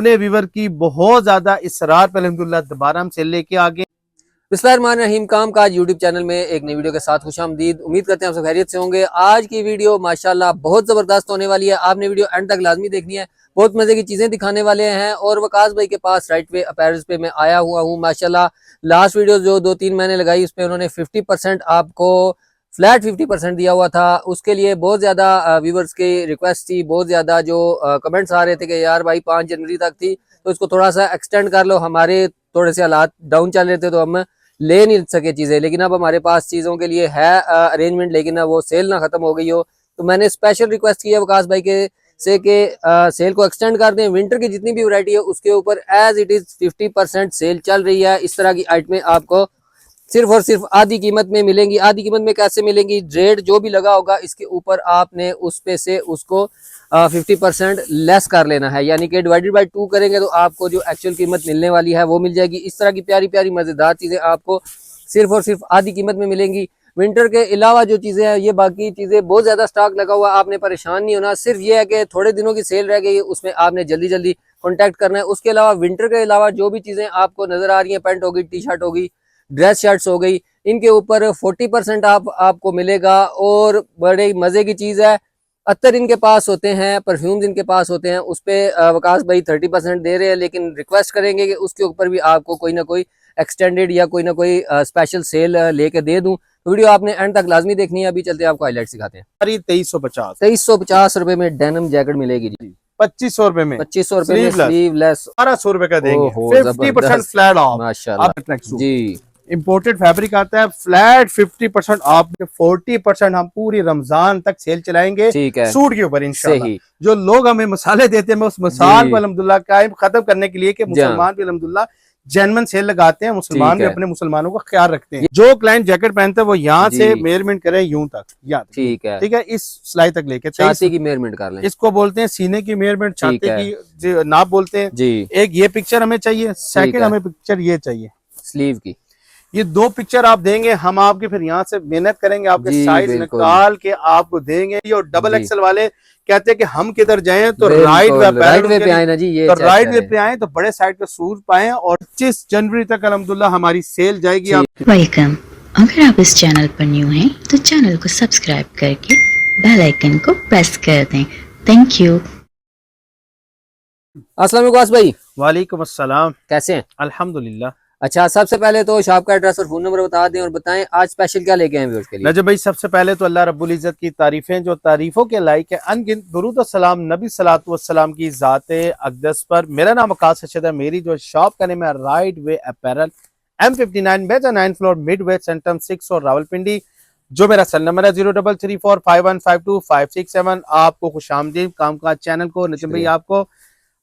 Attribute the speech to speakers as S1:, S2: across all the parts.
S1: अपने व्यूवर की बहुत ज्यादा इसरार पे अल्हम्दुलिल्लाह दोबारा हम सेल लेके आ गए।
S2: बिस्मिल्लाहिर्रहमानिर्रहीम। काम काज यूट्यूब चैनल में एक नई वीडियो के साथ खुशामदीद। उम्मीद करते हैं आप सब खैरियत से होंगे। आज की वीडियो माशाल्लाह बहुत जबरदस्त होने वाली है। आपने वीडियो एंड तक लाजमी देखनी है। बहुत मजे की चीजें दिखाने वाले हैं और वकास भाई के पास राइट वे अपैरल्स पे मैं आया हुआ हूँ। माशाल्लाह लास्ट वीडियो जो 2-3 महीने लगाई उसमें उन्होंने 50% आपको फ्लैट 50% दिया हुआ था। उसके लिए बहुत ज्यादा व्यूवर्स की रिक्वेस्ट थी, बहुत ज्यादा जो कमेंट्स आ रहे थे कि यार भाई 5 जनवरी तक थी तो इसको थोड़ा सा एक्सटेंड कर लो। हमारे थोड़े से हालात डाउन चल रहे थे तो हम ले नहीं सके चीजें, लेकिन अब हमारे पास चीजों के लिए है अरेंजमेंट, लेकिन अब वो सेल ना खत्म हो गई हो तो मैंने स्पेशल रिक्वेस्ट की है वकास भाई के से कि सेल को एक्सटेंड कर दें। विंटर की जितनी भी वैरायटी है उसके ऊपर एज इट इज 50% सेल चल रही है। इस तरह की आइटमें आपको सिर्फ और सिर्फ आधी कीमत में मिलेंगी। आधी कीमत में कैसे मिलेंगी? रेट जो भी लगा होगा इसके ऊपर आपने उस पे से उसको 50% लेस कर लेना है, यानी कि डिवाइडेड बाय 2 करेंगे तो आपको जो एक्चुअल कीमत मिलने वाली है वो मिल जाएगी। इस तरह की प्यारी प्यारी मजेदार चीजें आपको सिर्फ और सिर्फ आधी कीमत में मिलेंगी। विंटर के अलावा जो चीजें हैं ये बाकी चीजें बहुत ज्यादा स्टॉक लगा हुआ, आपने परेशान नहीं होना। सिर्फ ये है कि थोड़े दिनों की सेल रह गई है, उसमें आपने जल्दी जल्दी कॉन्टैक्ट करना है। उसके अलावा विंटर के अलावा जो भी चीजें आपको नजर आ रही है, पैंट होगी, टी शर्ट होगी, ड्रेस शर्ट्स हो गई, इनके ऊपर 40% आपको मिलेगा। और बड़े मजे की चीज है, अत्तर इनके पास होते हैं, परफ्यूम्स इनके पास होते हैं, उस पे वकास भाई 30% दे रहे हैं, लेकिन रिक्वेस्ट करेंगे कि उसके ऊपर भी आपको कोई ना कोई एक्सटेंडेड या कोई ना कोई स्पेशल सेल लेके दे दूं। तो वीडियो आपने एंड तक लाजमी देखनी है। अभी चलते हैं, आपको हाईलाइट सिखाते हैं।
S1: 2350
S2: रुपए में डेनिम जैकेट मिलेगी जी।
S1: 2500 रुपए में
S2: 2500 रुपए में स्लीवलेस
S1: 1200 रुपए का देंगे।
S2: ओहो,
S1: 50% फ्लैट ऑफ
S2: माशाल्लाह जी।
S1: इम्पोर्टेड फैब्रिक आता है, फ्लैट 50% आप 40% हम पूरी रमजान तक सेल चलाएंगे।
S2: ठीक है,
S1: सूट के ऊपर इंशाल्लाह। जो लोग हमें मसाले देते हैं मैं उस मसाल को अल्हम्दुलिल्लाह कायम खत्म करने के लिए कि मुसलमान भी अल्हम्दुलिल्लाह जेन्युइन सेल लगाते हैं, मुसलमान भी अपने मुसलमानों का ख्याल रखते हैं। जो क्लाइंट जैकेट पहनते हैं वो यहाँ से मेजरमेंट करें यूं तक,
S2: ठीक है,
S1: ठीक है, इस सिलाई तक लेके
S2: छाती की मेजरमेंट कर लें।
S1: इसको बोलते हैं सीने की मेजरमेंट, छाती की नाप बोलते हैं जी। एक ये पिक्चर हमें चाहिए, सेकंड हमें पिक्चर ये चाहिए
S2: स्लीव की।
S1: ये 2 पिक्चर आप देंगे, हम आपके फिर यहाँ से मेहनत करेंगे, आपके साइज निकाल के आपको देंगे। और डबल एक्सल वाले कहते हैं कि हम किधर जाएं तो राइट वे पे आए ना जी, ये तो राइट वे पे आए तो बड़े साइज का सूट पाएं। और 25 जनवरी तक अल्हम्दुलिल्लाह हमारी सेल जाएगी।
S3: वेलकम। अगर आप इस चैनल पर न्यू हैं तो चैनल को सब्सक्राइब करके बेल आइकन को प्रेस कर दें। Thank you.
S2: अस्सलाम वालेकुम भाई।
S1: वालेकुम अस्सलाम,
S2: कैसे हैं?
S1: अल्हम्दुलिल्लाह।
S2: अच्छा, सबसे पहले तो शॉप का एड्रेस और फोन नंबर बता दें और बताएं आज स्पेशल क्या लेके आए व्यूअर्स के लिए।
S1: नजब भाई, सबसे पहले तो अल्लाह रब्बुल इज्जत की तारीफें जो तारीफों के लायक है, अनगिनत दुरूद और सलाम नबी सल्लल्लाहु अलैहि वसल्लम की ज़ाते अक़दस पर। मेरा नाम वकास अरशद है। मेरी जो शॉप का नेम है राइट वे अपैरल, M59 बेजा 9 फ्लोर मिड वेस्ट सेंटम 6 और रावलपिंडी। जो मेरा सेल नंबर है 0334515257। आपको खुशामदीद काम काज चैनल को। नजब भाई, आपको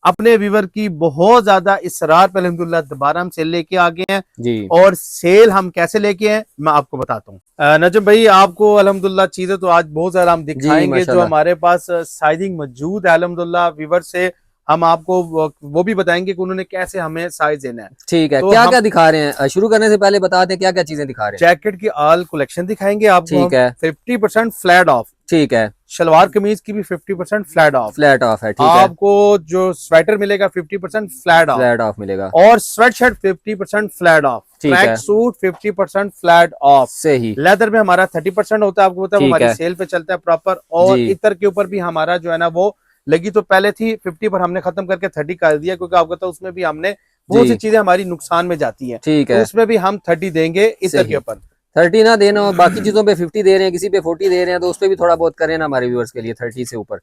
S1: अपने व्यूवर की बहुत ज्यादा इसरार पे अल्हम्दुलिल्लाह दोबारा हम सेल लेके आ गए हैं जी। और सेल हम कैसे लेके हैं मैं आपको बताता हूँ। नजम भाई, आपको अल्हम्दुलिल्लाह चीजें तो आज बहुत ज्यादा हम दिखाएंगे जो हमारे पास साइजिंग मौजूद है। अल्हम्दुलिल्लाह व्यूवर से हम आपको वो भी बताएंगे कि उन्होंने कैसे हमें साइज देना है। ठीक है, तो क्या क्या दिखा रहे हैं? शुरू करने से पहले बता दें क्या क्या चीजें दिखा रहे हैं। जैकेट की ऑल कलेक्शन दिखाएंगे आपको। ठीक है, 50% फ्लैट ऑफ। ठीक है, शलवार कमीज की भी 50% फ्लैट ऑफ है। ठीक है, आपको जो स्वेटर मिलेगा 50% फ्लैट ऑफ मिलेगा। और sweat shirt 50% flat of. Track suit 50% flat of. सही। लेदर में हमारा 30% होता है, आपको पता है, हमारी सेल पे चलता है प्रॉपर। और इतर के ऊपर भी हमारा जो है ना वो लगी तो पहले थी 50 पर, हमने खत्म करके 30 कर दिया क्योंकि आपको पता उसमें भी हमने बहुत सी चीजें हमारी नुकसान में जाती है। ठीक है, तो उसमें भी हम 30 देंगे इतर के ऊपर। 30 ना देना, बाकी चीजों पे 50 दे रहे हैं, किसी पे 40 दे रहे हैं, तो उस पे भी थोड़ा बहुत करें ना हमारे व्यूअर्स के लिए 30 से ऊपर।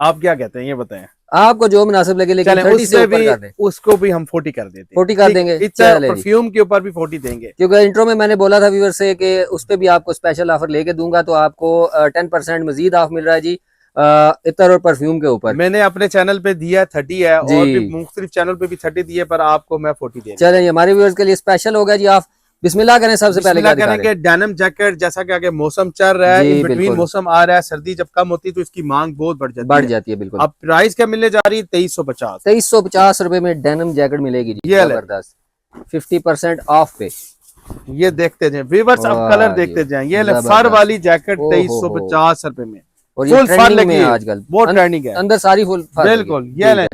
S1: आप क्या कहते हैं ये बताएं, आपको जो मुनासिब लगे, लेकिन 30 से ऊपर कर दें। उसको भी हम 40 कर देते हैं। 40 कर देंगे। परफ्यूम के ऊपर भी 40 देंगे, क्योंकि इंट्रो में मैंने बोला था व्यूअर्स से कि उस पे भी आपको स्पेशल ऑफर लेके दूंगा, तो आपको 10% मजीद ऑफ मिल रहा है जी इतर और परफ्यूम के ऊपर। मैंने अपने चैनल पे दिया 30 है और भी मुख्तलिफ चैनल पे भी 30 दिए, पर आपको मैं 40 दे। चलिए, हमारे व्यूअर्स के लिए स्पेशल होगा जी। आप बिस्मिल्लाह करें। सबसे पहले क्या करेंगे? डेनिम जैकेट, जैसा कि आगे मौसम चल रहा है, इन बिटवीन मौसम आ रहा है, सर्दी जब कम होती है तो इसकी मांग बहुत बढ़ जाती है। बिल्कुल। अब प्राइस क्या मिलने जा रही है? 2350 रुपए में डेनिम जैकेट मिलेगी जी। ये जबरदस्त 50% ऑफ पे। ये देखते जाए व्यूअर्स, अब कलर देखते जाए। ये फर वाली जैकेट 2350 रुपए में, और फुल फर लगी है आजकल, बहुत ट्रेंडिंग है। अंदर सारी फुल फर। बिल्कुल, ये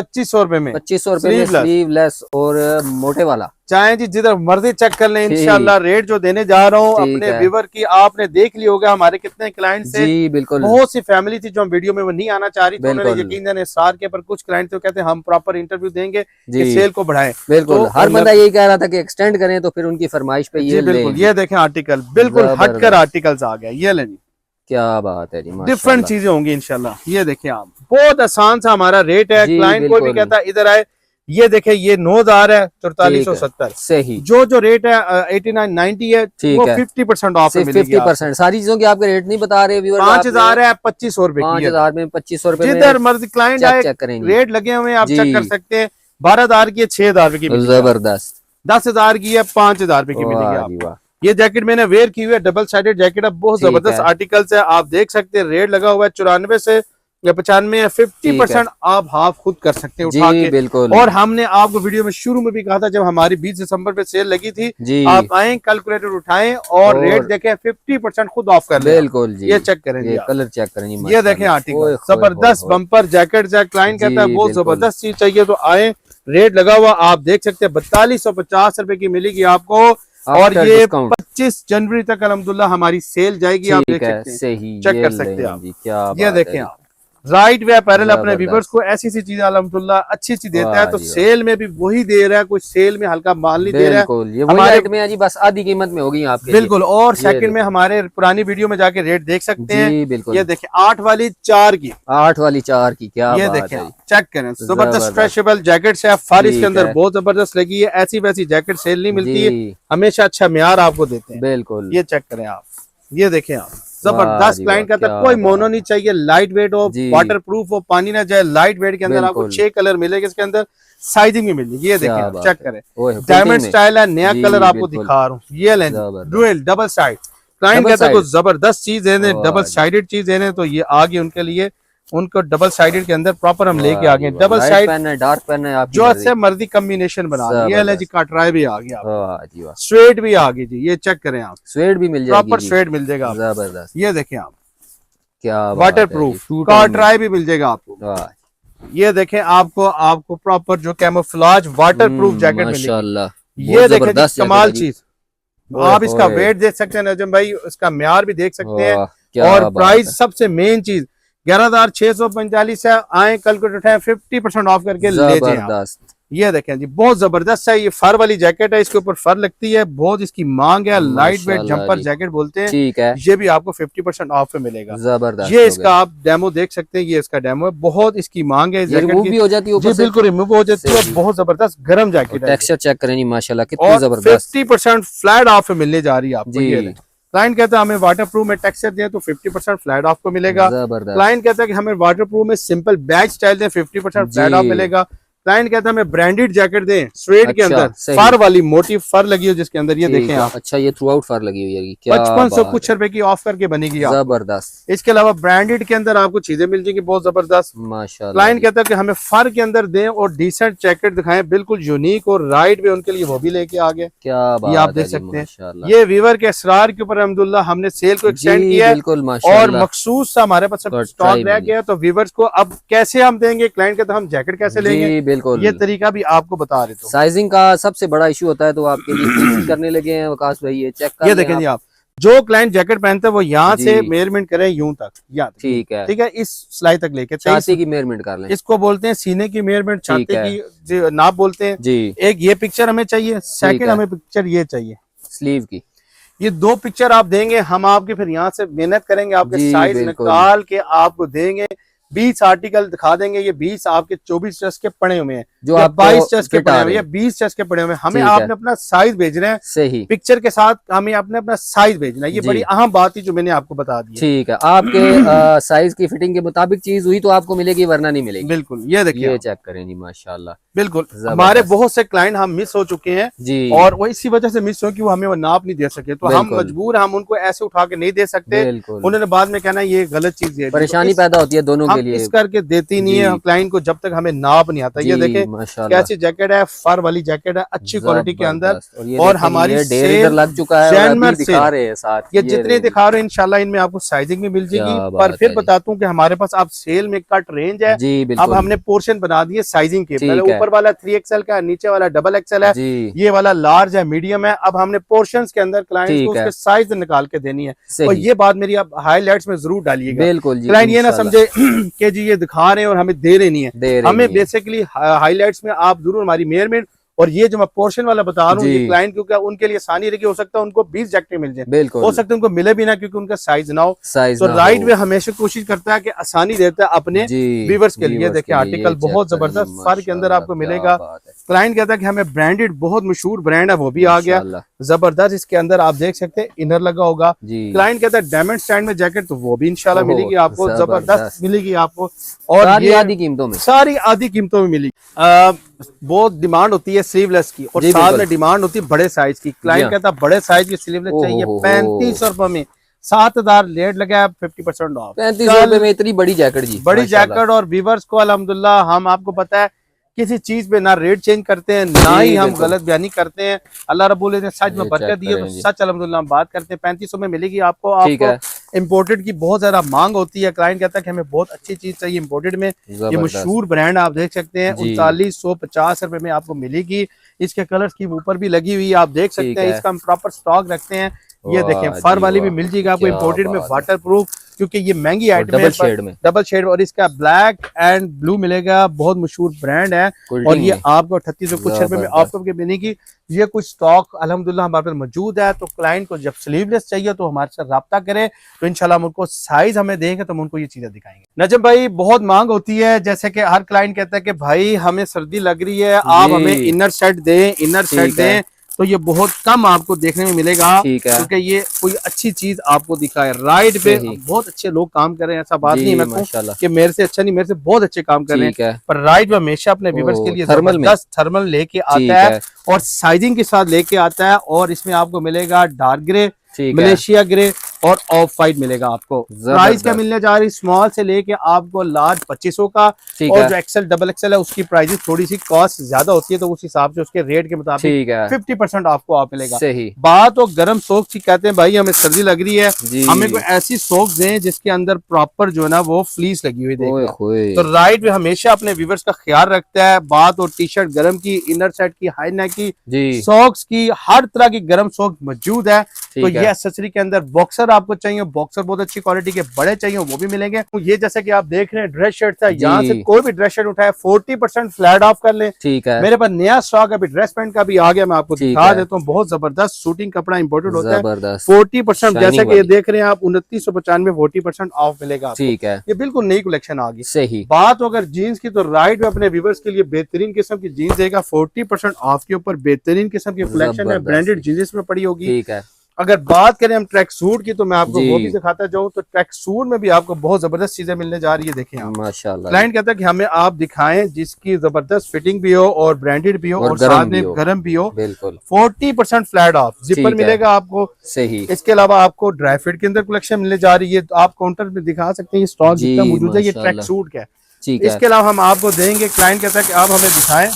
S1: 2500 रुपए में,
S2: 2500 रुपए में स्लीवलेस और मोटे वाला।
S1: चाहे जी जिधर मर्जी चेक कर लें, इंशाल्लाह रेट जो देने जा रहा हूँ अपने व्यूअर की, आपने देख लिया होगा हमारे कितने क्लाइंट से।
S2: जी बिल्कुल,
S1: बहुत सी फैमिली थी जो हम वीडियो में वो नहीं आना चाह रही थी, उन्होंने यकीनन इस्रार के, पर कुछ क्लाइंट तो कहते हैं हम प्रॉपर इंटरव्यू देंगे कि सेल को बढ़ाएं।
S2: बिल्कुल, हर बंदा यही कह रहा था कि एक्सटेंड करें, तो फिर उनकी फरमाइश पे ये
S1: बिल्कुल, ये देखें आर्टिकल बिल्कुल हटकर आर्टिकल्स आ गया, ये लेनी,
S2: क्या बात है जी,
S1: डिफरेंट चीजें होंगी इंशाल्लाह। ये देखें आप, बहुत आसान सा हमारा रेट है, क्लाइंट को भी कहता है इधर आए। ये देखें ये 9000 है, 4470
S2: सही।
S1: जो रेट है 8990 है, वो 50% ऑफ है,
S2: 50%। सारी चीजों के आपके रेट नहीं बता रहे व्यूअर,
S1: 5000 है 2500 रुपए,
S2: 5000 में 2500 रुपए,
S1: जिधर मर्जी क्लाइंट आए रेट लगे हुए आप चेक कर सकते हैं। 12000 की है 6000 रुपए की,
S2: जबरदस्त।
S1: 10000 की है 5000 रुपए की मिलेगी आपको। ये जैकेट मैंने वेयर की हुई है, डबल साइडेड जैकेट है, बहुत जबरदस्त आर्टिकल्स है, आप देख सकते हैं। रेट लगा हुआ है 94 से या 95 है, 50% आप हाफ खुद कर सकते हैं उठा के।
S2: बिल्कुल।
S1: और हमने आपको वीडियो में शुरू में भी कहा था, जब हमारी 20 दिसंबर पे सेल लगी थी, आप आए कैलकुलेटर उठाएं और रेट देखें, 50% खुद ऑफ कर लें।
S2: बिल्कुल जी,
S1: ये चेक करें,
S2: कलर चेक करें,
S1: ये देखें आर्टिकल, जबरदस्त बम्पर जैकेट है। क्लाइंट कहता है बहुत जबरदस्त चीज चाहिए तो आए, रेट लगा हुआ आप देख सकते हैं, 4250 रुपए की मिलेगी आपको। और ये 25 जनवरी तक अल्हम्दुलिल्लाह हमारी सेल जाएगी, आप देख सकते हैं, चेक कर सकते हैं आप। ये देखें आप, राइट वे अपैरल अपने व्यूअर्स को ऐसी सी चीजें अल्हम्दुलिल्लाह अच्छी देता है, तो सेल में भी वही दे रहा है, कुछ सेल में हल्का माल नहीं दे रहा है,
S2: हमारे में जी बस आधी कीमत में होगी आपके।
S1: बिल्कुल। और सेकंड में हमारे पुरानी वीडियो में जाके रेट देख सकते हैं। बिल्कुल, ये देखें 8 वाली 4 की,
S2: 8 वाली 4 की, क्या
S1: ये देखें चेक करें, जबरदस्त स्ट्रेचेबल जैकेट है, फारिश के अंदर बहुत जबरदस्त लगी है। ऐसी वैसी जैकेट सेल नहीं मिलती है, हमेशा अच्छा म्यार आपको देते हैं।
S2: बिल्कुल,
S1: ये चेक करें आप, ये देखें आप, जबरदस्त। क्लाइंट कहता है कोई मोनो नहीं चाहिए, लाइट वेट हो, वाटर प्रूफ हो, पानी ना जाए, लाइट वेट के अंदर आपको 6 कलर मिलेगा, इसके अंदर साइजिंग भी मिलेगी। ये देखें चेक करें, डायमंड स्टाइल है, नया कलर आपको दिखा रहा हूँ, ये लें डुअल डबल साइड। क्लाइंट कहता है कुछ जबरदस्त चीज है, डबल साइडेड चीज है, तो ये आ गई उनके लिए, उनको डबल साइडेड के अंदर प्रॉपर हम लेके आ गए। डबल साइड
S2: डार्क पेन है,
S1: जो अच्छे मर्जी कॉम्बिनेशन बना, ये जी कटराई भी आ गया, स्वेड भी आ गई जी, ये चेक करें आप,
S2: स्वेड भी मिल जाएगी,
S1: प्रॉपर स्वेड मिल जाएगा, जबरदस्त। ये देखें आप,
S2: क्या
S1: वाटर प्रूफ कटराई भी मिल जाएगा आपको। ये देखें आपको प्रॉपर जो कैमोफ्लेज वाटर प्रूफ जैकेट मिलेगी। ये देखें कमाल चीज, आप इसका वेट देख सकते हैं नजम भाई, इसका म्यार भी देख सकते हैं, और प्राइस सबसे मेन चीज 11645 है। आए कल को उठाए 50% ऑफ करके ले जाएं। ये देखें जी, बहुत जबरदस्त है, ये फर वाली जैकेट है, इसके ऊपर फर लगती है, बहुत इसकी मांग है, लाइट वेट जंपर जैकेट बोलते हैं। ठीक है, ये भी आपको 50% ऑफ पे मिलेगा, जबरदस्त। ये इसका आप डेमो देख सकते हैं, ये इसका डेमो है, बहुत इसकी मांग है, जैकेट भी हो जाती है, बिल्कुल रिमूव हो जाती है, बहुत जबरदस्त गर्म जैकेट है।
S2: टेक्सचर चेक करें माशाल्लाह, कितनी जबरदस्त।
S1: 50% फ्लैट ऑफ पे मिलने जा रही है आपको। क्लाइंट कहता है हमें वाटर प्रूफ में टेक्सचर दें तो 50% फ्लैट ऑफ को मिलेगा। क्लाइंट कहता है कि हमें वाटर प्रूफ में सिंपल बैग स्टाइल दें, 50% फ्लैट ऑफ मिलेगा। क्लाइंट कहता है हमें ब्रांडेड जैकेट दें, स्वेड के अंदर फर वाली मोटी फर लगी हो जिसके अंदर, ये देखें आप,
S2: अच्छा ये थ्रू आउट फर लगी हुई है,
S1: 5500 कुछ रुपए की ऑफ करके बनेगी,
S2: जबरदस्त।
S1: इसके अलावा ब्रांडेड के अंदर आपको चीजें मिल जाएंगी बहुत जबरदस्त माशाल्लाह। क्लाइंट कहता है कि हमें फर के अंदर दें और डिसेंट जैकेट दिखाएं, बिल्कुल यूनिक और राइट वे, उनके लिए वो भी लेके आ गए, क्या ये आप देख सकते हैं। ये वीवर के असरार के ऊपर अल्हम्दुलिल्लाह हमने सेल को एक्सटेंड किया है और मखसूस हमारे पास स्टॉक रह गया, तो वीवर्स को अब कैसे हम देंगे, क्लाइंट कहता है हम जैकेट कैसे लेंगे, बिल्कुल ये तरीका भी आपको बता रहे। तो
S2: साइजिंग का सबसे बड़ा इशू होता है, तो आपके लिए करने लगे हैं वकास भाई, ये चेक
S1: ये देखें जी आप, जो क्लाइंट जैकेट पहनते हैं वो यहाँ से मेजरमेंट करें यूं तक, ठीक है, इस सिलाई तक लेके
S2: छाती की मेजरमेंट कर लें,
S1: इसको बोलते हैं सीने की मेजरमेंट, छाती की नाप बोलते हैं जी। एक ये पिक्चर हमें चाहिए, सेकंड हमें पिक्चर ये चाहिए
S2: स्लीव की,
S1: ये 2 पिक्चर आप देंगे, हम आपके फिर यहाँ से मेहनत करेंगे, आपके साइज निकाल के आपको देंगे, 20 आर्टिकल दिखा देंगे। ये 20 आपके 24 चेस्ट के पड़े हुए हैं, जो आप 22 चेस्ट के पड़े हुए हैं, 20 चेस्ट के पड़े हुए हैं, हमें आपने अपना साइज भेजना है, सही पिक्चर के साथ हमें आपने अपना साइज भेजना है। ये बड़ी अहम बात थी जो मैंने आपको बता दी, ठीक है।
S2: आपके साइज की फिटिंग के मुताबिक चीज हुई तो आपको मिलेगी, वरना नहीं मिलेगी,
S1: बिल्कुल। ये देखिए,
S2: ये चेक करें जी माशाल्लाह,
S1: बिल्कुल। हमारे बहुत से क्लाइंट हम मिस हो चुके हैं जी, और वो इसी वजह से मिस हो कि वो हमें वो नाप नहीं दे सके, तो हम मजबूर, हम उनको ऐसे उठा के नहीं दे सकते, उन्होंने बाद में कहना ये गलत चीज है,
S2: परेशानी पैदा होती है दोनों
S1: हम इस करके देती नहीं है क्लाइंट को जब तक हमें नाप नहीं आता। ये देखें कैसी जैकेट है, फर वाली जैकेट है, अच्छी क्वालिटी के अंदर, और हमारी सेल
S2: लग चुका है, दिखा रहे हैं साथ
S1: ये जितने दिखा रहे हैं इंशाल्लाह इनमें आपको साइजिंग भी मिल जाएगी। पर फिर बताता हूँ कि हमारे पास आप सेल में कट रेंज है, अब हमने पोर्शन बना दिए साइजिंग के। पहले ऊपर वाला 3XL का है, नीचे वाला XXL है, ये वाला लार्ज है, मीडियम है। अब हमने पोर्शंस के अंदर क्लाइंट को उसके साइज निकाल के देनी है। और ये बात मेरी आप हाईलाइट्स में जरूर डालिएगा, बिल्कुल क्लाइंट ये ना समझे कि जी ये दिखा रहे हैं और हमें दे रहे नहीं है। हमें बेसिकली हाईलाइट्स में आप जरूर हमारी मेयरमेंट, और ये जो मैं पोर्शन वाला बता रहा हूँ ये क्लाइंट क्योंकि उनके लिए आसानी रहेगी, हो सकता है उनको 20 जैकेटें मिल जाए, हो सकता है उनको मिले भी ना क्योंकि उनका साइज ना हो। तो राइट वे हमेशा कोशिश करता है कि आसानी देता है अपने व्यूअर्स के लिए। देखिए आर्टिकल बहुत जबरदस्त फर के अंदर आपको मिलेगा। क्लाइंट कहता है कि हमें ब्रांडेड बहुत मशहूर ब्रांड है वो भी आ गया जबरदस्त। इसके अंदर आप देख सकते हैं इनर लगा होगा। क्लाइंट कहता है डायमंड स्टैंड में जैकेट, तो वो भी इंशाल्लाह मिलेगी आपको, जबरदस्त मिलेगी आपको, और आधी कीमतों में, सारी आधी कीमतों में मिलेगी। बहुत डिमांड होती है स्लीवलेस की, और साथ में डिमांड होती है बड़े साइज की। क्लाइंट कहता है बड़े साइज की स्लीवलेस चाहिए 3500 रुपए में, 7000 लेट लगा, 50% ऑफ,
S2: 3500 रुपए में इतनी बड़ी जैकेट जी,
S1: बड़ी जैकेट। और व्यूअर्स को अल्हम्दुलिल्लाह हम आपको पता है किसी चीज पे ना रेट चेंज करते हैं ना ही हम गलत बयानी करते हैं। अल्लाह रब्बुल इज़्ज़त ने सच में बरकत दी है तो सच अल्हम्दुलिल्लाह हम बात करते हैं। 3500 में मिलेगी आपको। आपको इम्पोर्टेड की बहुत ज्यादा मांग होती है, क्लाइंट कहता है कि हमें बहुत अच्छी चीज चाहिए इम्पोर्टेड में। ये मशहूर ब्रांड आप देख सकते हैं 3950 रुपए में आपको मिलेगी। इसके कलर्स की ऊपर भी लगी हुई आप देख सकते हैं। इसका हम प्रॉपर स्टॉक रखते हैं। ये देखें फर वाली भी मिल जाएगी आपको इम्पोर्टेड में, वाटर प्रूफ, क्योंकि ये महंगी आइटम है, डबल शेड, और इसका ब्लैक एंड ब्लू मिलेगा। बहुत मशहूर ब्रांड है और ये आपको 3800 कुछ रुपए में आपको मिलेगी। ये कुछ स्टॉक अल्हम्दुलिल्लाह हमारे पास मौजूद है। तो क्लाइंट को जब स्लीवलेस चाहिए तो हमारे साथ राब्ता करें, तो इंशाल्लाह हम उनको साइज हमें देंगे तो हम उनको ये चीजें दिखाएंगे। नजम भाई बहुत मांग होती है, जैसे कि हर क्लाइंट कहता है कि भाई हमें सर्दी लग रही है, आप हमें इनर सेट दें, इनर सेट दें। तो ये बहुत कम आपको देखने में मिलेगा क्योंकि ये कोई अच्छी चीज आपको दिखाए। राइट पे बहुत अच्छे लोग काम कर रहे हैं, ऐसा बात नहीं है मैं कि मेरे से अच्छा नहीं, मेरे से बहुत अच्छे काम कर रहे हैं। पर राइट पे हमेशा अपने व्यूअर्स के लिए जबरदस्त थर्मल लेके आता है और साइजिंग के साथ लेके आता है। और इसमें आपको मिलेगा डार्क ग्रे, मलेशिया ग्रे और ऑफ वाइट मिलेगा आपको। प्राइस क्या मिलने जा रही है, स्मॉल से लेके आपको लार्ज 2500 का, और जो एक्सेल डबल एक्सेल है उसकी प्राइस थोड़ी सी कॉस्ट ज्यादा होती है, तो उस हिसाब से उसके रेट के मुताबिक 50% आपको आप मिलेगा। सही बात। तो गर्म सोक्स की कहते हैं भाई हमें सर्दी लग रही है, हमें कोई ऐसी सोक्स दें जिसके अंदर प्रॉपर जो है ना वो फ्लीस लगी हुई देखें। तो राइट में हमेशा अपने व्यूअर्स का ख्याल रखता है। बात और टी शर्ट गर्म की, इनर सेट की, हाई नेक की, सॉक्स की, हर तरह की गर्म सॉक्स मौजूद है। तो ये एक्सेसरी के अंदर बॉक्सर आपको चाहिए, बॉक्सर बहुत अच्छी क्वालिटी के बड़े चाहिए वो भी मिलेंगे। तो ये जैसे कि आप देख रहे हैं ड्रेस शर्ट है, यहाँ से कोई भी ड्रेस शर्ट उठाए 40% फ्लैट ऑफ कर ले। ठीक है, मेरे पास नया स्टॉक अभी ड्रेस पैंट का भी आ गया, मैं आपको दिखा देता हूँ। बहुत जबरदस्त शूटिंग कपड़ा इंपोर्टेड होता है। 40% जैसे कि ये देख रहे हैं आप 2995 40% ऑफ मिलेगा। ठीक है, ये बिल्कुल नई कलेक्शन आ गई। सही बात। अगर जीन्स की तो राइट में अपने व्यूअर्स के लिए बेहतरीन किस्म की जीन्स देगा 40% ऑफ के ऊपर। बेहतरीन किस्म की कलेक्शन है, ब्रांडेड जीन्स में पड़ी होगी। ठीक है, अगर बात करें हम ट्रैक सूट की तो मैं आपको वो भी दिखाता जाऊं। तो ट्रैक सूट में भी आपको बहुत जबरदस्त चीजें मिलने जा रही है। देखें आप माशाल्लाह, क्लाइंट कहता है कि हमें आप दिखाएं जिसकी जबरदस्त फिटिंग भी हो और ब्रांडेड भी हो और साथ में गर्म भी हो। बिल्कुल 40% फ्लैट ऑफ जिपर मिलेगा आपको। सही। इसके अलावा आपको ड्राई फिट के अंदर कलेक्शन मिलने जा रही है, तो आप काउंटर पे दिखा सकते हैं स्टॉक जितना मौजूद है। ये ट्रैक सूट का है। इसके अलावा हम आपको देंगे, क्लाइंट कहता है कि आप हमें दिखाएं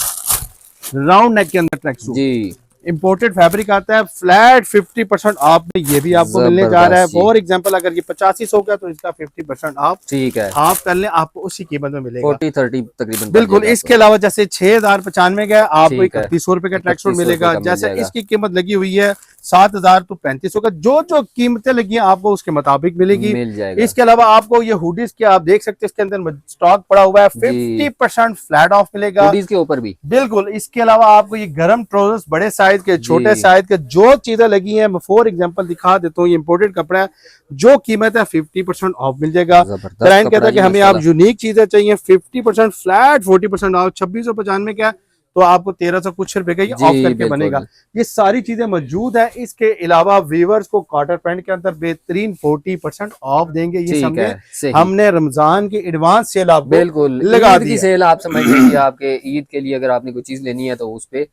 S1: राउंड नेक के अंदर ट्रैक सूट, इंपोर्टेड फैब्रिक आता है, फ्लैट 50% ऑफ में ये भी आपको मिलने जा रहा है। फॉर एग्जांपल अगर ये 8500 का तो इसका 50% ऑफ। ठीक है, हाफ कर ले आपको उसी कीमत में मिलेगा 40-30 तकरीबन। बिल्कुल। इसके अलावा जैसे 6095 का आपको 3100 रुपए का ट्रैक सूट मिलेगा। जैसे इसकी कीमत लगी हुई है 7000 तो 3500 का, जो जो कीमतें लगी हैं आपको उसके मुताबिक मिलेगी। मिल जाएगा। इसके अलावा आपको ये हुडीज के आप देख सकते हैं इसके अंदर स्टॉक पड़ा हुआ है, 50% फ्लैट ऑफ मिलेगा हुडीज के ऊपर भी। बिल्कुल। इसके अलावा आपको ये गर्म ट्राउजर्स बड़े साइज के, छोटे साइज के, जो चीजें लगी हैं फॉर एग्जांपल दिखा देता हूँ। ये इंपोर्टेड कपड़ा है, जो कीमत है 50% ऑफ मिल जाएगा। क्लाइंट कहता है कि हमें आप यूनिक चीजें चाहिए 50% फ्लैट 40% ऑफ। 2695 का तो आपको 1300 कुछ रुपए का ये ऑफ करके बनेगा। ये सारी चीजें मौजूद है। इसके अलावा व्यूअर्स को कॉटन पैंट के अंदर बेहतरीन 40% ऑफ देंगे। ये समझे हमने रमजान की एडवांस सेल आप बिल्कुल लगा दी सेल। आप समझ लीजिए आपके ईद के लिए अगर आपने कोई चीज लेनी है तो उस पे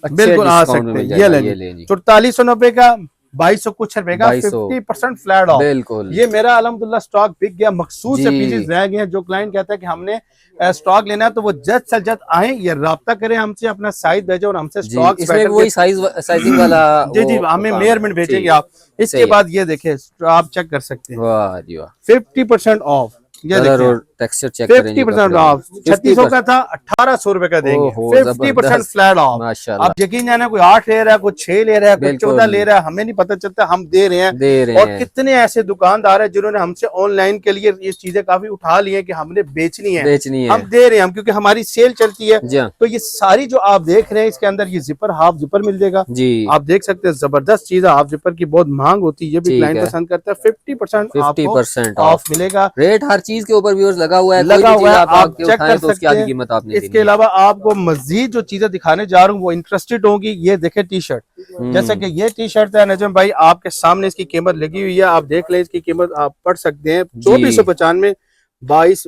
S1: बिल्कुल आ सकते हैं। ये ले 4490 का 2200 कुछ रुपए का 50% फ्लैट ऑफ।
S2: बिल्कुल,
S1: ये मेरा अल्हम्दुलिल्लाह स्टॉक बिक गया, मखसूस से
S2: जी।
S1: पीसेस रह गए हैं। जो क्लाइंट कहता है कि हमने स्टॉक लेना है तो वो जल्द से जल्द आए, ये राब्ता करें हमसे, अपना साइज भेजो और हमसे
S2: जी,
S1: स्टॉक
S2: इसमें वही साइजिंग वाला
S1: जी जी
S2: वो
S1: हमें
S2: काम
S1: मेजरमेंट
S2: है।
S1: भेजेंगे
S2: ठीक,
S1: आप। इसके
S2: सही है।
S1: बाद ये देखें आप चेक कर सकते हैं
S2: वाह जी वाह,
S1: 50% ऑफ। ये
S2: कलर
S1: देखिए
S2: और टेक्सचर चेक करें जी
S1: 50%
S2: कपड़े
S1: ऑफ,
S2: में।
S1: 3600 का था 1800 रुपए का देंगे।
S2: ओहो,
S1: 50%
S2: जबरदस्त,
S1: फ्लैट ऑफ।
S2: माशाल्लाह,
S1: आप यकीन जाने कोई 8 ले रहा है, कोई 6 ले रहा है, कोई
S2: बिल्कुल
S1: 14 ले रहा है, हमें नहीं पता चलता, हम दे रहे
S2: दे
S1: हैं।
S2: रहे
S1: और
S2: हैं,
S1: कितने ऐसे दुकानदार हैं जिन्होंने हमसे ऑनलाइन के लिए ये चीजें काफी उठा ली है कि हमने बेचनी है, हम दे रहे हैं, हम क्योंकि हमारी सेल चलती है।
S2: जी हाँ,
S1: तो ये सारी जो आप देख रहे हैं इसके अंदर ये जिपर, हाफ जिपर मिल जाएगा
S2: जी,
S1: आप देख सकते हैं। जबरदस्त चीज है, हाफ जिपर की बहुत मांग होती है, ये भी
S2: ठीक
S1: क्लाइंट
S2: है।
S1: पसंद करता है। 50% आपको
S2: 50%
S1: ऑफ मिलेगा।
S2: रेट हर चीज के ऊपर व्यूअर्स लगा हुआ है, कोई
S1: लगा
S2: भी
S1: हुआ
S2: चीज
S1: है,
S2: आप
S1: आप
S2: आके
S1: चेक
S2: उठाएं
S1: कर
S2: तो उसकी
S1: सकते
S2: आधी
S1: हैं।
S2: कीमत आपने
S1: इसके अलावा आपको मजीद जो चीजें दिखाने जा रहा हूँ वो इंटरेस्टेड होंगी। ये देखे टी शर्ट, जैसे कि ये टी शर्ट है नजम भाई, आपके सामने इसकी कीमत लगी हुई है, आप देख लें इसकी कीमत आप पढ़ सकते हैं। 2495,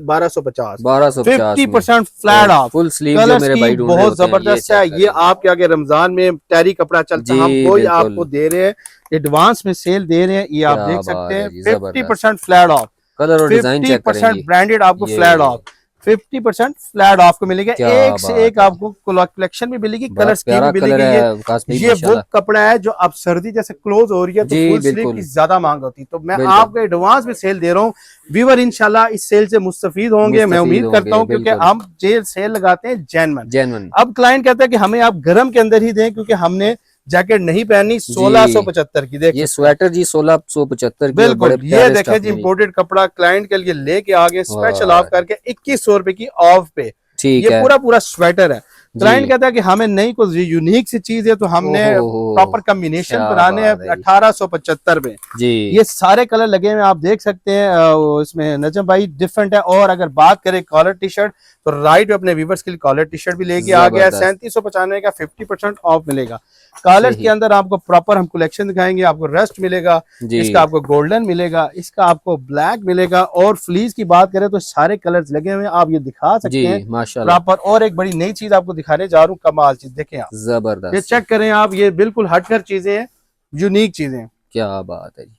S1: 1250, 50% फ्लैट ऑफ।
S2: फुल स्लीव जो
S1: कलर्स
S2: मेरे
S1: की
S2: भाई ढूंढ रहे
S1: बहुत
S2: होते हैं,
S1: जबरदस्त है। ये आपके आगे रमजान में टैरी कपड़ा चलता है, हम
S2: जी,
S1: वही
S2: बिल्कुल।
S1: आपको दे रहे हैं, एडवांस में सेल दे रहे हैं। ये आप
S2: क्या
S1: देख
S2: बात
S1: सकते
S2: है
S1: हैं
S2: जी,
S1: 50% फ्लैट ऑफ,
S2: कलर और डिजाइन चेक करें
S1: 50%
S2: जी,
S1: ब्रांडेड आपको
S2: ये
S1: फ्लैट ऑफ, 50% फ्लैट ऑफ को मिलेगा।
S2: क्या
S1: एक से
S2: बात
S1: एक
S2: है,
S1: आपको कलेक्शन भी मिलेगी,
S2: बड़ा
S1: कलर स्कीम
S2: प्यारा
S1: भी
S2: कलर
S1: मिलेगी।
S2: है काश भाई,
S1: ये वो
S2: माशाल्लाह,
S1: कपड़ा है जो अब सर्दी जैसे क्लोज हो रही है तो
S2: जी
S1: फुल स्लीव की
S2: बिल्कुल,
S1: ज्यादा मांग होती है, तो मैं
S2: बिल्कुल
S1: आपको एडवांस में सेल दे रहा हूँ। व्यूअर इंशाल्लाह इस सेल से मुस्तफीद होंगे, मैं
S2: मुस्तफीद
S1: उम्मीद करता
S2: होंगे,
S1: हूँ, क्योंकि
S2: बिल्कुल
S1: हम जेल सेल लगाते हैं जेन्युइन।
S2: जेन्युइन,
S1: अब क्लाइंट कहता है कि हमें आप गर्म के अंदर ही दें, क्योंकि हमने जैकेट नहीं पहनी। 1675 की देख
S2: ये स्वेटर जी 1675 की, और बड़े
S1: बिल्कुल। ये
S2: प्यारे
S1: देखे
S2: स्टफ
S1: जी
S2: में जी,
S1: इम्पोर्टेड कपड़ा क्लाइंट के लिए लेके आगे स्पेशल
S2: वाह,
S1: ऑफ करके 2100 रुपए की ऑफ पे।
S2: ठीक
S1: ये
S2: है
S1: पूरा पूरा स्वेटर है। क्लाइंट
S2: जी,
S1: कहता है कि हमें नहीं कुछ यूनिक सी चीज है तो हमने
S2: ओहो,
S1: प्रॉपर कॉम्बिनेशन
S2: क्या
S1: बनाने हैं।
S2: बात है जी,
S1: 1875 में
S2: जी,
S1: ये सारे कलर लगे हुए हैं, आप देख सकते हैं। इसमें नजम भाई डिफरेंट है। और अगर बात करें कॉलर टी शर्ट, तो राइट अपने व्यूवर्स के लिए कॉलर टी शर्ट भी लेके आ गया है।
S2: जबरदस्त,
S1: 3795 का 50% ऑफ मिलेगा। कॉलर
S2: सही,
S1: के अंदर आपको प्रॉपर हम कलेक्शन दिखाएंगे। आपको रस्ट मिलेगा,
S2: जी,
S1: इसका आपको गोल्डन मिलेगा, इसका आपको ब्लैक मिलेगा। और फ्लीज की बात करें तो सारे कलर्स लगे हुए हैं, आप ये दिखा सकते
S2: जी,
S1: हैं
S2: माशाल्लाह,
S1: प्रॉपर। और एक बड़ी नई चीज आपको दिखाने जा रहा हूँ, कमाल चीज देखें आप, ये
S2: जबरदस्त,
S1: चेक करें आप, ये बिल्कुल हटकर चीजें हैं, यूनिक चीजें।
S2: क्या बात है जी,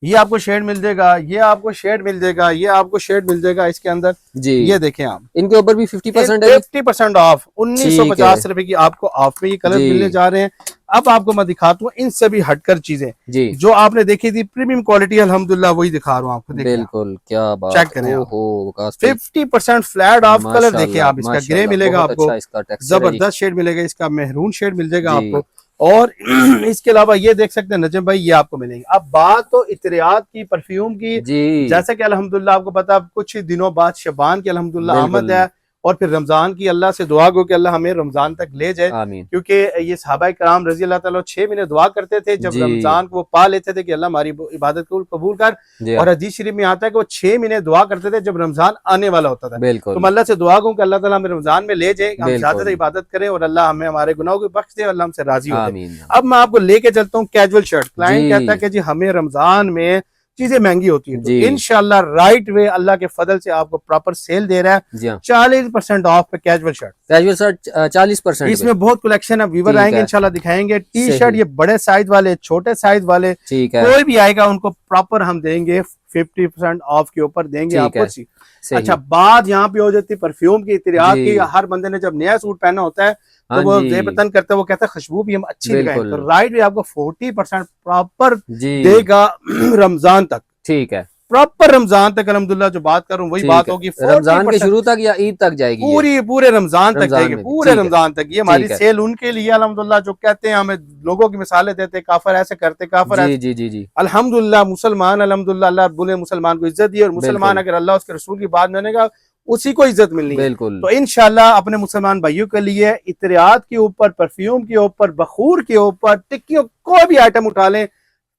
S1: ये आपको शेड मिल जाएगा, ये आपको शेड मिल जाएगा, ये आपको शेड मिल जाएगा इसके अंदर।
S2: जी,
S1: ये देखें आप,
S2: इनके ऊपर भी 50% है जी,
S1: 50% ऑफ, 1950 रुपए की आपको ऑफ में ये कलर
S2: जी,
S1: मिलने जा रहे हैं। अब आपको मैं दिखाता हूँ इनसे भी हटकर चीजें
S2: जी,
S1: जो आपने देखी थी प्रीमियम क्वालिटी, अल्हम्दुलिल्लाह वही दिखा रहा हूँ आपको। देखिए
S2: बिल्कुल, क्या बात,
S1: चेक करें आप,
S2: ओहो, काश भाई,
S1: 50% फ्लैट ऑफ कलर
S2: माशाल्लाह,
S1: देखिए आप। इसका ग्रे
S2: माशाल्लाह,
S1: मिलेगा
S2: बहुत
S1: आपको,
S2: अच्छा इसका टेक्सचर है जी,
S1: जबरदस्त शेड मिलेगा, इसका मेहरून शेड मिल जाएगा
S2: जी,
S1: आपको। और इसके अलावा ये देख सकते हैं नजम भाई, ये आपको मिलेंगे। अब बात तो इत्रियात की, परफ्यूम की,
S2: जी,
S1: जैसे कि अल्हम्दुलिल्लाह आपको पता है कुछ ही दिनों बाद शबान की अल्हम्दुलिल्लाह आमद
S2: बिल्कुल,
S1: है, और फिर रमजान की अल्लाह से दुआ को कि अल्लाह हमें रमजान तक ले जाए।
S2: आमीन,
S1: क्योंकि ये सहाबा कराम रजी अल्लाह ताला 6 महीने दुआ करते थे, जब
S2: जी,
S1: रमजान को वो पा लेते थे कि अल्लाह हमारी इबादत को कबूल कर।
S2: जी,
S1: और हदीस शरीफ में आता है कि वो 6 महीने दुआ करते थे जब रमजान आने वाला होता था।
S2: बिल्कुल,
S1: तो मैं अल्लाह से दुआ करूं कि अल्लाह ताला हमें रमजान में ले जाए, हम ज्यादा
S2: बिल्कुल,
S1: इबादत करें और अल्लाह हमें हमारे गुनाहों को बख्श दे और अल्लाह हमसे राजी हो जाए।
S2: आमीन,
S1: अब मैं आपको लेके चलता हूँ कैजुअल शर्ट। क्लाइंट
S2: जी,
S1: कहता है कि जी हमें रमजान में चीजें महंगी होती है, तो
S2: जी,
S1: इंशाल्लाह राइट वे अल्लाह के फजल से आपको प्रॉपर सेल दे रहा है।
S2: जी हाँ,
S1: 40% ऑफ पे कैजुअल शर्ट।
S2: कैजुअल शर्ट 40%
S1: इसमें बहुत कलेक्शन है, व्यूवर
S2: ठीक
S1: आएंगे
S2: है,
S1: इंशाल्लाह दिखाएंगे। टी
S2: सही,
S1: शर्ट ये बड़े साइज वाले, छोटे साइज वाले,
S2: ठीक है,
S1: कोई भी आएगा उनको प्रॉपर हम देंगे 50% ऑफ के ऊपर देंगे
S2: ठीक
S1: आपको।
S2: है, सही,
S1: अच्छा बात यहाँ पे हो जाती है परफ्यूम की, इत्रियात की।
S2: जी,
S1: हर बंदे ने जब नया सूट पहना होता है तो
S2: हाँ
S1: वो
S2: जी,
S1: जेबतन करता है, वो कहता है खुशबू भी हम अच्छी लगाएं,
S2: बिल्कुल,
S1: तो राइट भी आपको 40% प्रॉपर
S2: जी,
S1: देगा रमजान तक।
S2: ठीक है,
S1: प्रॉपर रमजान तक अल्हम्दुलिल्लाह जो बात करूं वही
S2: ठीक
S1: बात
S2: है,
S1: होगी।
S2: रमजान के
S1: 40%
S2: शुरू तक या ईद तक जाएगी ये?
S1: पूरी पूरे रमजान तक
S2: रमजान
S1: जाएगी,
S2: में भी,
S1: पूरे
S2: ठीक है,
S1: रमजान तक। ये हमारी
S2: ठीक है,
S1: सेल उनके लिए अल्हम्दुलिल्लाह जो कहते हैं, हमें लोगों की मिसालें देते हैं, काफर ऐसे करते, काफर
S2: जी,
S1: ऐसे।
S2: जी, जी, जी,
S1: अल्हम्दुलिल्लाह मुसलमान, अल्हम्दुलिल्लाह अल्लाह बोले मुसलमान को इज्जत दी, और मुसलमान
S2: बिल्कुल,
S1: अगर अल्लाह उसके रसूल की बात मानेगा उसी को इज्जत मिलनी है।
S2: बिल्कुल,
S1: तो इंशाल्लाह अपने मुसलमान भाइयों के लिए इत्रियात के ऊपर, परफ्यूम के ऊपर, बखूर के ऊपर, टिक्कियों, कोई भी आइटम उठा लें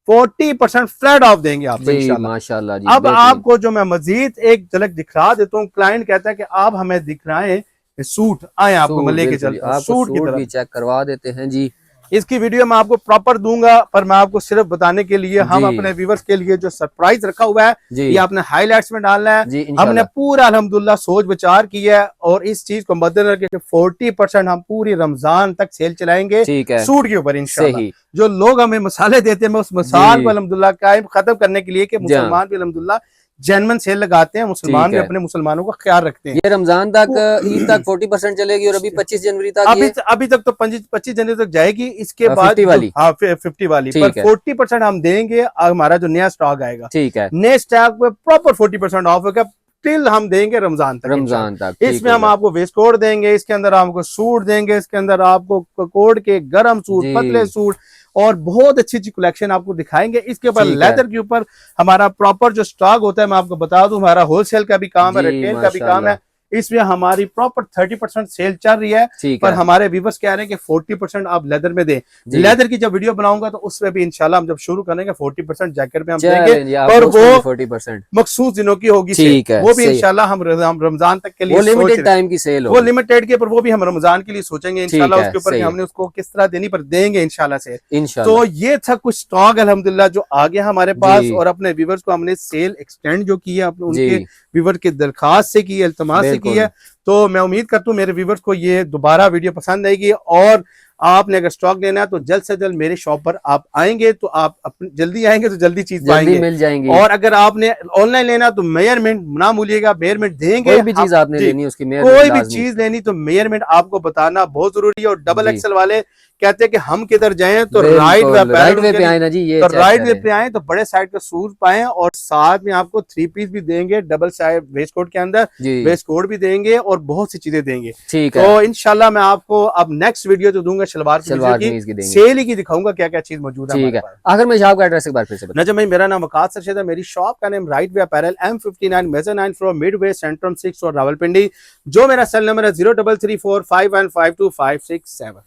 S1: 40% फ्लैट ऑफ देंगे आपको
S2: जी,
S1: इंशाल्लाह।
S2: माशाल्लाह जी,
S1: अब
S2: बेहतरीन,
S1: आपको जो मैं मजीद एक झलक दिखा देता हूँ। क्लाइंट कहता है कि आप हमें दिखाएं सूट, आए आपको मैं
S2: सूट,
S1: लेके
S2: बिल्कुल,
S1: चलता हूँ
S2: आपको
S1: सूट की
S2: सूट भी
S1: तरफ।
S2: चेक करवा देते हैं जी,
S1: इसकी वीडियो मैं आपको प्रॉपर दूंगा, पर मैं आपको सिर्फ बताने के लिए हम अपने व्यूवर्स के लिए जो सरप्राइज रखा हुआ है ये आपने हाईलाइट्स में डालना है। हमने पूरा अल्हम्दुलिल्लाह सोच विचार किया है और इस चीज को मद्देनजर रखकर 40% हम पूरी रमजान तक सेल चलाएंगे सूट के ऊपर इंशाल्लाह। जो लोग हमें मसाले देते हैं मैं उस मसाल को अल्हम्दुलिल्लाह कायम खत्म करने के लिए कि मुसलमान भी अल्हम्दुलिल्लाह जेन्युइन सेल लगाते हैं, मुसलमान भी अपने मुसलमानों का ख्याल रखते हैं।
S2: ये रमजान तक ईद तक 40% चलेगी और अभी 25 जनवरी तक
S1: अभी तक तो 25 जनवरी तक जाएगी, इसके बाद
S2: 50 वाली
S1: 50 वाली पर 40% हम देंगे। हमारा जो नया स्टॉक आएगा,
S2: ठीक है,
S1: नए स्टॉक पे प्रॉपर 40% ऑफ होगा टिल हम देंगे रमजान तक। इसमें हम आपको वेस्ट कोट देंगे, इसके अंदर आपको सूट देंगे, इसके अंदर आपको कोट के गर्म सूट, पतले सूट और बहुत अच्छी अच्छी कलेक्शन आपको दिखाएंगे। इसके ऊपर लेदर के ऊपर हमारा प्रॉपर जो स्टॉक होता है मैं आपको बता दूं, हमारा होलसेल का भी काम है, रिटेल का भी काम है। इसमें हमारी प्रॉपर 30% सेल चल रही है, पर हमारे व्यूवर्स कह रहे हैं कि 40% आप लेदर में दें। लेदर की जब वीडियो बनाऊंगा तो उसमें भी इंशाल्लाह हम जब शुरू करेंगे 40% जैकेट पे हम देंगे, और वो
S2: 40%
S1: मखसूस दिनों की होगी, वो भी इंशाल्लाह हम रमजान तक के लिए,
S2: वो लिमिटेड टाइम की सेल
S1: वो लिमिटेड के ऊपर, वो भी हम रमजान के लिए सोचेंगे इंशाल्लाह उसके ऊपर हमने उसको किस तरह देनी पर देंगे इंशाल्लाह से। तो ये था कुछ स्टॉक अल्हम्दुलिल्लाह जो आ गया हमारे पास, और अपने व्यूवर्स को हमने सेल एक्सटेंड जो की है उनके व्यूवर की दरखास्त से की है, इल्तमास से की है। तो मैं उम्मीद करता हूँ मेरे व्यूवर्स को ये दोबारा वीडियो पसंद आएगी, और आपने अगर स्टॉक लेना है तो जल्द से जल्द मेरे शॉप पर आप आएंगे तो आप जल्दी आएंगे तो जल्दी चीज पाएंगे,
S2: मिल जाएंगी।
S1: और अगर आपने ऑनलाइन लेना तो मेजरमेंट ना भूलिएगा, मेजरमेंट देंगे।
S2: कोई भी चीज आपने लेनी उसकी
S1: कोई भी चीज लेनी तो मेजरमेंट आपको बताना बहुत जरूरी है। और डबल एक्सल वाले कहते हैं कि हम किधर जाएं तो राइट वे पे आए ना जी, ये तो राइट वे पे आए तो बड़े साइड का सूट पाएं, और साथ में आपको 3 पीस भी देंगे, डबल साइड वेस्ट कोट के अंदर वेस्ट कोट भी देंगे और बहुत सी चीजें देंगे। तो इंशाल्लाह मैं आपको अब नेक्स्ट वीडियो जो दूंगा शलवार की सेल ही की दिखाऊंगा क्या क्या चीज मौजूद है।
S2: आखिर में शॉप का एड्रेस एक बार फिर से बता।
S1: नजम भाई, मेरा नाम वकास सरशद है, मेरी शॉप का नाम right way apparel, M59 major 9 floor, midway, Centrum 6 और रावलपिंडी। जो मेरा सेल नंबर है 0334515257।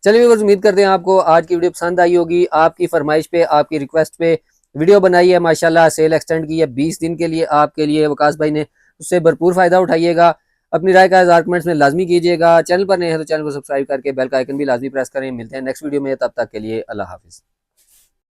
S2: चलिए व्यूअर्स, उम्मीद करते हैं आपको आज की वीडियो पसंद आई होगी। आपकी फरमाइश पे, आपकी रिक्वेस्ट पे वीडियो बनाई है, माशाल्लाह सेल एक्सटेंड की है 20 दिन के लिए आपके लिए वकास भाई ने, उससे भरपूर फायदा उठाइएगा। अपनी राय का इज़हार कमेंट्स में लाजमी कीजिएगा। चैनल पर नए हैं तो चैनल को सब्सक्राइब करके बेल का आइकन भी लाजमी प्रेस करें। मिलते हैं नेक्स्ट वीडियो में, तब तक के लिए अल्लाह हाफिज़।